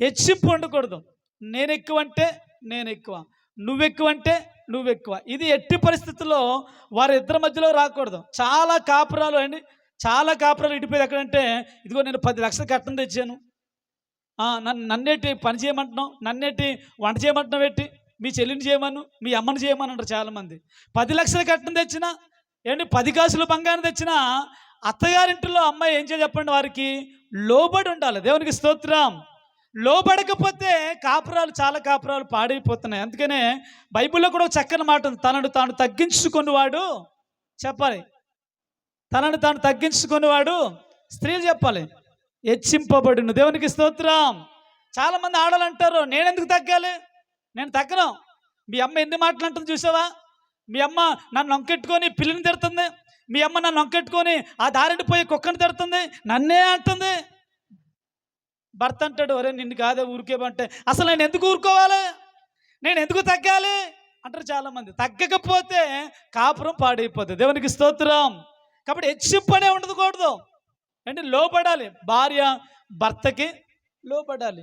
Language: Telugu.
హెచ్చింపు ఉండకూడదు. నేను ఎక్కువ అంటే నేను ఎక్కువ, నువ్వెక్కువ అంటే నువ్వెక్కువ. ఇది ఎట్టి పరిస్థితుల్లో వారిద్దరి మధ్యలో రాకూడదు. చాలా కాపురాలు అండి, చాలా కాపురాలు ఇడిపోయేది ఎక్కడంటే, ఇదిగో నేను 10 లక్షలు కట్నం తెచ్చాను, నన్నేటి పని చేయమంటున్నావు, నన్నేటి వంట చేయమంటున్నావు, ఏంటి మీ చెల్లిని చేయమను, మీ అమ్మని చేయమని అంటారు చాలామంది. 10 లక్షలు కట్నం తెచ్చినా ఏంటి, 10 కాసులు బంగారం తెచ్చినా అత్తగారింటిలో అమ్మాయి ఏం చేయాలి చెప్పండి, వారికి లోబడి ఉండాలి. దేవునికి స్తోత్రం. లోబడకపోతే కాపురాలు, చాలా కాపురాలు పాడైపోతున్నాయి. అందుకనే బైబిల్లో కూడా ఒక చక్కని మాట ఉంది, తనను తాను తగ్గించుకునేవాడు చెప్పాలి, తనను తాను తగ్గించుకునేవాడు, స్త్రీలు చెప్పాలి, హెచ్చింపబడును. దేవునికి స్తోత్రం. చాలామంది ఆడవాళ్ళు అంటారు, నేనెందుకు తగ్గాలి, నేను తగ్గను. మీ అమ్మ ఎన్ని మాటలు అంటుంది చూసావా, మీ అమ్మ నన్ను నొంకెట్టుకొని పిల్లిని తిడుతుంది, మీ అమ్మ నన్ను నొంకెట్టుకొని ఆ దారిని పోయి కుక్కని తిడుతుంది, నన్నే అంటుంది. భర్త అంటాడు, ఒరే నిన్ను కాదే ఊరికేమంటే, అసలు నేను ఎందుకు ఊరుకోవాలి, నేను ఎందుకు తగ్గాలి అంటారు చాలామంది. తగ్గకపోతే కాపురం పాడైపోతుంది. దేవునికి స్తోత్రం. కాబట్టి హెచ్చింపనే ఉండకూడదు, అంటే లోబడాలి. భార్య భర్తకి లోబడాలి.